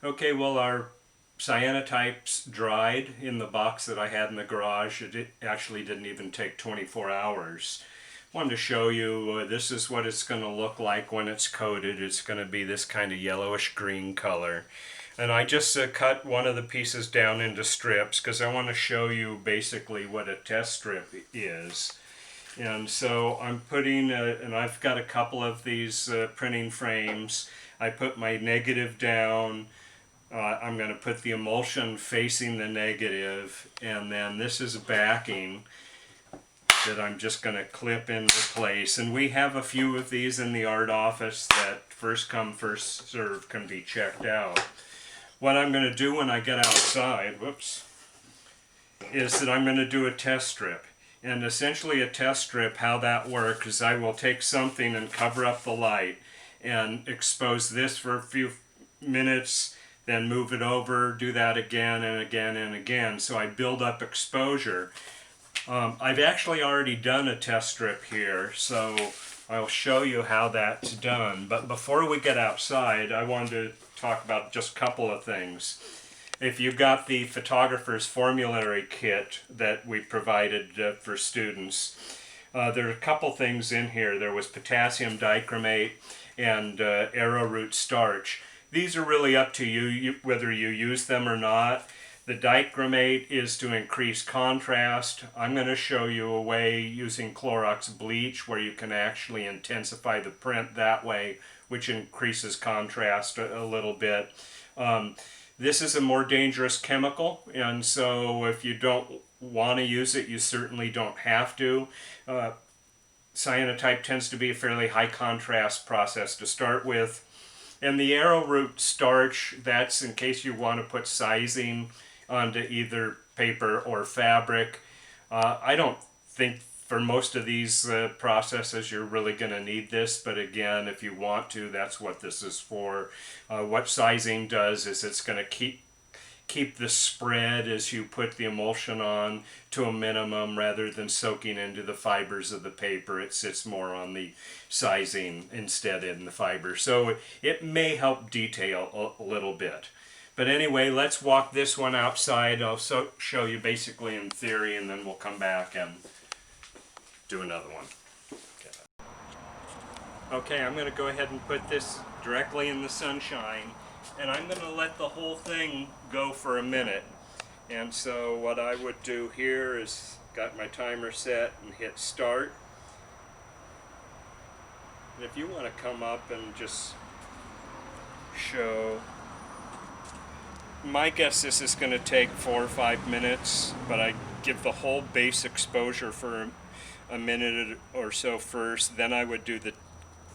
Okay, well, our cyanotypes dried in the box that I had in the garage. It actually didn't even take 24 hours. Wanted to show you this is what it's going to look like when it's coated. It's going to be this kind of yellowish green color. And I just cut one of the pieces down into strips because I want to show you basically what a test strip is. And so I'm putting, and I've got a couple of these printing frames. I put my negative down. I'm going to put the emulsion facing the negative, and then this is backing that I'm just going to clip into place. And we have a few of these in the art office that first come, first serve can be checked out. What I'm going to do when I get outside, is that I'm going to do a test strip. And essentially a test strip, how that works is I will take something and cover up the light and expose this for a few minutes, then move it over, do that again and again and again. So I build up exposure. I've actually already done a test strip here, so I'll show you how that's done. But before we get outside, I wanted to talk about just a couple of things. If you've got the photographer's formulary kit that we provided for students, there are a couple things in here. There was potassium dichromate and arrowroot starch. These are really up to you whether you use them or not. The dichromate is to increase contrast. I'm going to show you a way using Clorox bleach where you can actually intensify the print that way, which increases contrast a little bit. This is a more dangerous chemical, and so if you don't want to use it, you certainly don't have to. Cyanotype tends to be a fairly high contrast process to start with. And the arrowroot starch, that's in case you want to put sizing onto either paper or fabric. I don't think for most of these processes you're really going to need this, but again, if you want to, that's what this is for. What sizing does is it's going to keep the spread as you put the emulsion on to a minimum rather than soaking into the fibers of the paper. It sits more on the sizing instead in the fiber. So it may help detail a little bit. But anyway, let's walk this one outside. I'll show you basically in theory, and then we'll come back and do another one. Okay, I'm going to go ahead and put this directly in the sunshine, and I'm going to let the whole thing go for a minute. And so what I would do here is got my timer set and hit start. And if you want to come up and just show, my guess this is going to take 4 or 5 minutes, but I give the whole base exposure for a minute or so first, then I would do the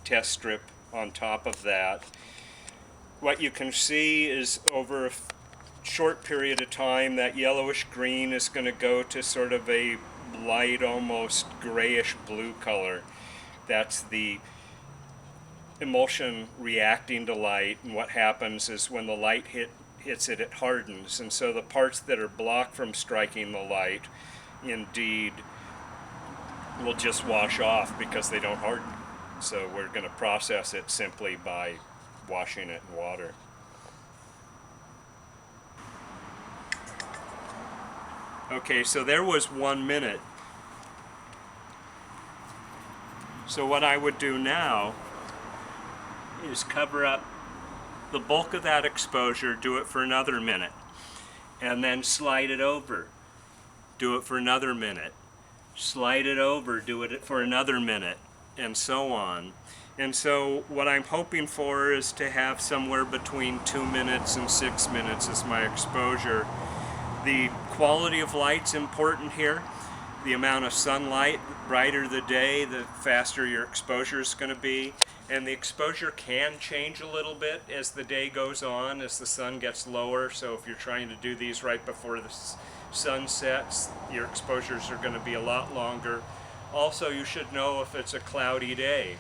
test strip on top of that. What you can see is over a short period of time that yellowish green is going to go to sort of a light, almost grayish blue color. That's the emulsion reacting to light, and what happens is when the light hits it, it hardens, and so the parts that are blocked from striking the light indeed will just wash off because they don't harden. So we're going to process it simply by washing it in water. Okay, so there was 1 minute. So what I would do now is cover up the bulk of that exposure, do it for another minute, and then slide it over, do it for another minute, slide it over, do it for another minute, and so on. And so what I'm hoping for is to have somewhere between 2 minutes and 6 minutes as my exposure. The quality of light's important here. The amount of sunlight, the brighter the day, the faster your exposure is going to be. And the exposure can change a little bit as the day goes on, as the sun gets lower. So if you're trying to do these right before the sun sets, your exposures are going to be a lot longer. Also, you should know if it's a cloudy day.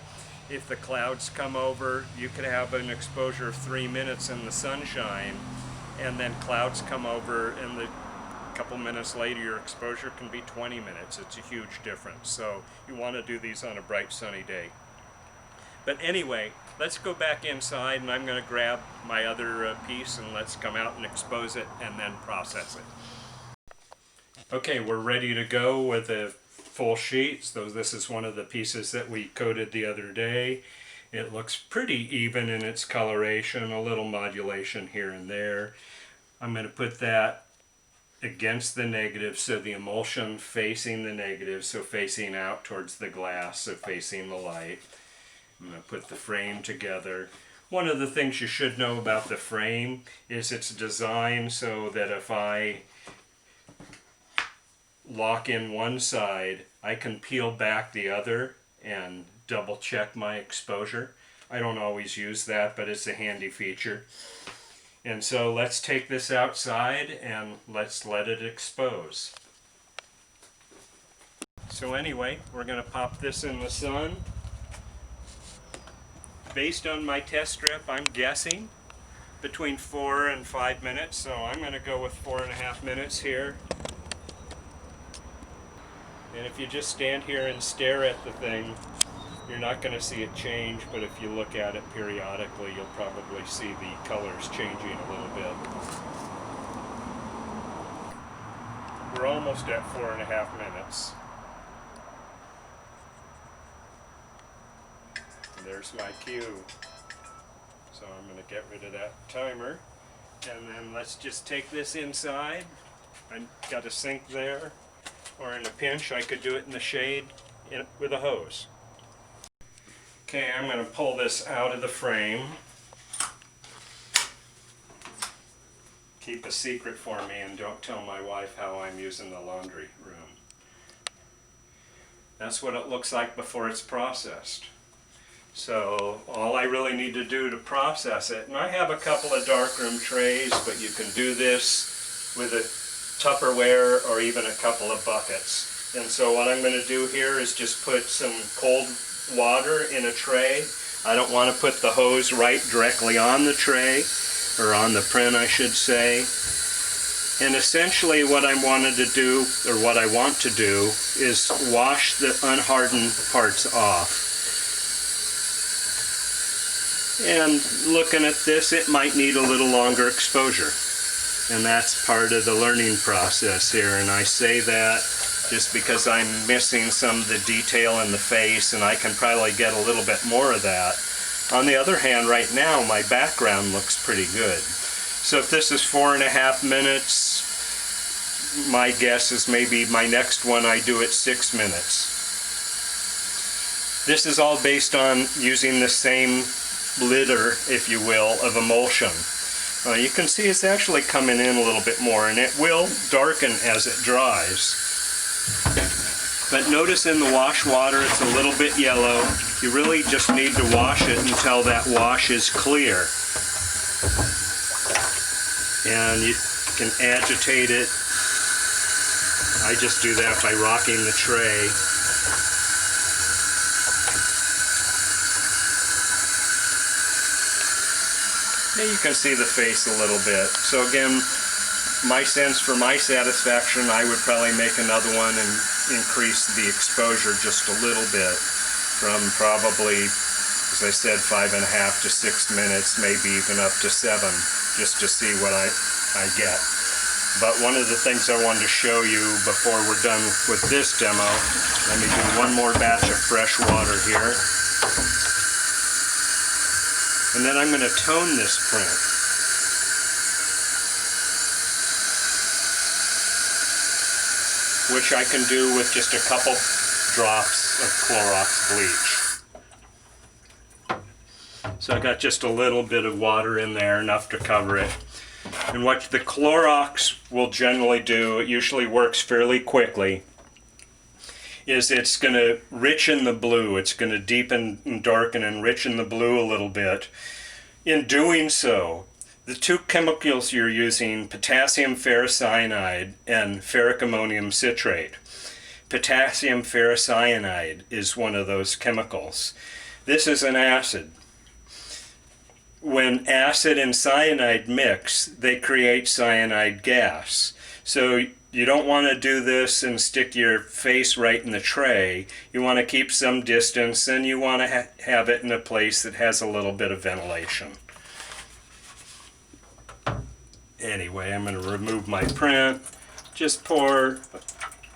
If the clouds come over, you could have an exposure of 3 minutes in the sunshine, and then clouds come over, and a couple minutes later your exposure can be 20 minutes. It's a huge difference. So you want to do these on a bright sunny day. But anyway, let's go back inside and I'm going to grab my other piece and let's come out and expose it and then process it. Okay, we're ready to go with a full sheet. So this is one of the pieces that we coated the other day. It looks pretty even in its coloration, a little modulation here and there. I'm going to put that against the negative, so the emulsion facing the negative, so facing out towards the glass, so facing the light. I'm going to put the frame together. One of the things you should know about the frame is it's designed so that if I lock in one side, I can peel back the other and double check my exposure. I don't always use that, but it's a handy feature. And so let's take this outside and let's let it expose. So anyway, we're going to pop this in the sun. Based on my test strip, I'm guessing between 4 and 5 minutes, so I'm going to go with 4.5 minutes here. And if you just stand here and stare at the thing, you're not going to see it change, but if you look at it periodically, you'll probably see the colors changing a little bit. We're almost at 4.5 minutes. And there's my cue. So I'm going to get rid of that timer. And then let's just take this inside. I've got a sink there. Or in a pinch, I could do it in the shade with a hose. Okay, I'm going to pull this out of the frame. Keep a secret for me and don't tell my wife how I'm using the laundry room. That's what it looks like before it's processed. So all I really need to do to process it, and I have a couple of darkroom trays, but you can do this with a Tupperware or even a couple of buckets. And so what I'm going to do here is just put some cold water in a tray. I don't want to put the hose right directly on the tray, or on the print I should say. And essentially what I wanted to do, or what I want to do, is wash the unhardened parts off. And looking at this, it might need a little longer exposure. And that's part of the learning process here, and I say that just because I'm missing some of the detail in the face, and I can probably get a little bit more of that. On the other hand, right now my background looks pretty good. So if this is 4.5 minutes, my guess is maybe my next one I do it 6 minutes. This is all based on using the same litter, if you will, of emulsion. You can see it's actually coming in a little bit more, and it will darken as it dries. But notice in the wash water it's a little bit yellow. You really just need to wash it until that wash is clear. And you can agitate it. I just do that by rocking the tray. And you can see the face a little bit. So again, my sense for my satisfaction, I would probably make another one and increase the exposure just a little bit from probably, as I said, 5.5 to 6 minutes, maybe even up to 7, just to see what I get. But one of the things I wanted to show you before we're done with this demo, let me do one more batch of fresh water here. And then I'm going to tone this print. Which I can do with just a couple drops of Clorox bleach. So I got just a little bit of water in there, enough to cover it. And what the Clorox will generally do, it usually works fairly quickly, is it's going to richen the blue. It's going to deepen and darken and richen the blue a little bit. In doing so, the two chemicals you're using, potassium ferrocyanide and ferric ammonium citrate. Potassium ferrocyanide is one of those chemicals. This is an acid. When acid and cyanide mix, they create cyanide gas. So you don't want to do this and stick your face right in the tray. You want to keep some distance, and you want to have it in a place that has a little bit of ventilation. Anyway, I'm going to remove my print. Just pour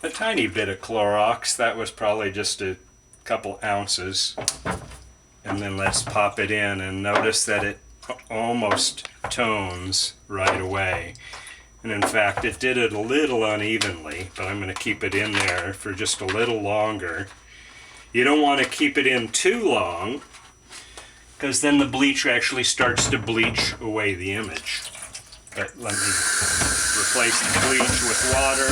a tiny bit of Clorox. That was probably just a couple ounces. And then let's pop it in, and notice that it almost tones right away. And in fact, it did it a little unevenly, but I'm going to keep it in there for just a little longer. You don't want to keep it in too long, because then the bleach actually starts to bleach away the image. But let me replace the bleach with water.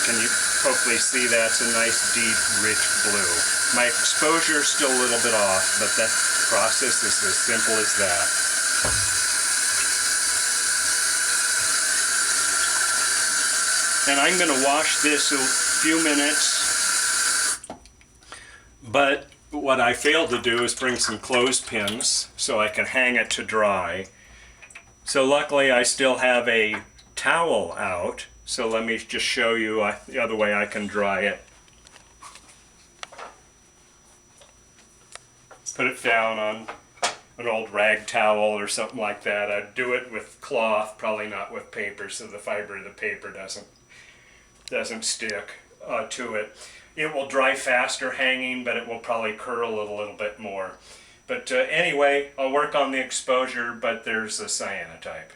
Can you hopefully see that's a nice, deep, rich blue. My exposure is still a little bit off, but that process is as simple as that. And I'm going to wash this a few minutes, but what I failed to do is bring some clothespins so I can hang it to dry. So luckily I still have a towel out, so let me just show you the other way I can dry it. Put it down on an old rag towel or something like that. I'd do it with cloth, probably not with paper, so the fiber of the paper doesn't stick to it. It will dry faster hanging, but it will probably curl a little bit more. But anyway, I'll work on the exposure, but there's a cyanotype.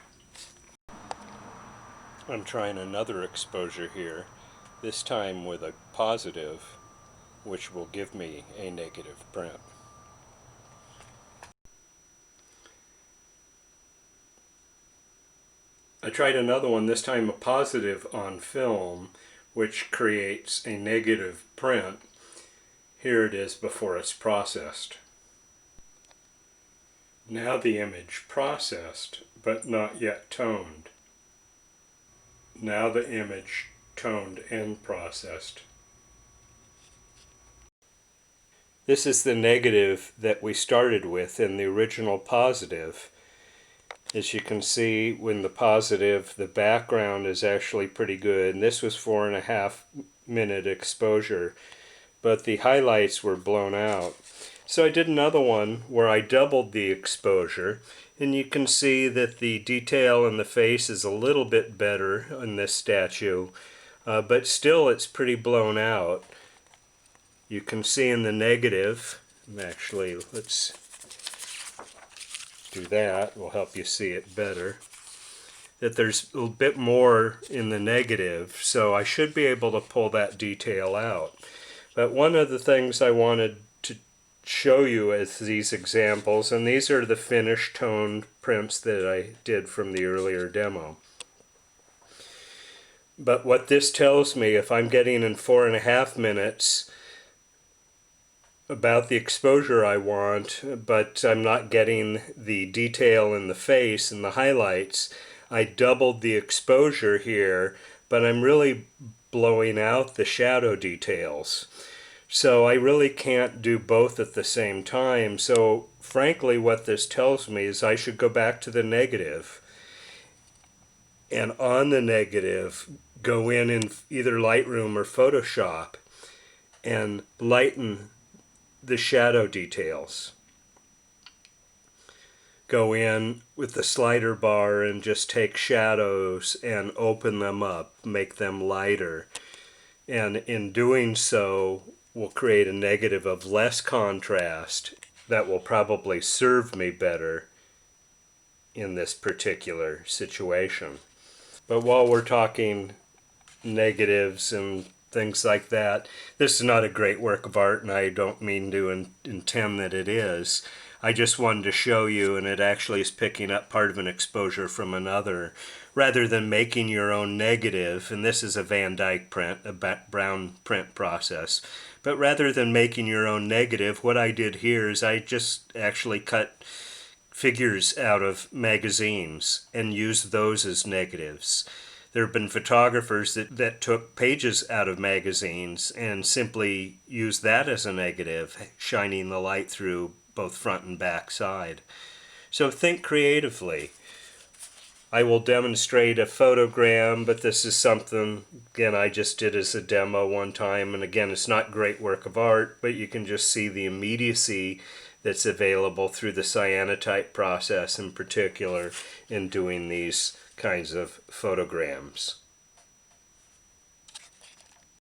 I'm trying another exposure here, this time with a positive, which will give me a negative print. I tried another one, this time a positive on film, which creates a negative print. Here it is before it's processed. Now the image processed, but not yet toned. Now the image toned and processed. This is the negative that we started with in the original positive. As you can see, when the positive, the background is actually pretty good. And this was 4.5 minute exposure, but the highlights were blown out. So I did another one where I doubled the exposure, and you can see that the detail in the face is a little bit better in this statue, but still it's pretty blown out. You can see in the negative, actually, let's do that, will help you see it better, that there's a bit more in the negative, so I should be able to pull that detail out. But one of the things I wanted to show you as these examples, and these are the finished toned prints that I did from the earlier demo. But what this tells me, if I'm getting in 4.5 minutes about the exposure I want, but I'm not getting the detail in the face and the highlights, I doubled the exposure here, but I'm really blowing out the shadow details. So I really can't do both at the same time. So frankly, what this tells me is I should go back to the negative, and on the negative go in either Lightroom or Photoshop and lighten the shadow details. Go in with the slider bar and just take shadows and open them up, make them lighter. And in doing so, we'll create a negative of less contrast that will probably serve me better in this particular situation. But while we're talking negatives and things like that, this is not a great work of art, and I don't mean to intend that it is. I just wanted to show you, and it actually is picking up part of an exposure from another, rather than making your own negative, and this is a Van Dyke print, a brown print process, but rather than making your own negative, what I did here is I just actually cut figures out of magazines and used those as negatives. There have been photographers that took pages out of magazines and simply used that as a negative, shining the light through both front and back side. So think creatively. I will demonstrate a photogram, but this is something, again, I just did as a demo one time, and again, it's not great work of art, but you can just see the immediacy that's available through the cyanotype process in particular in doing these kinds of photograms.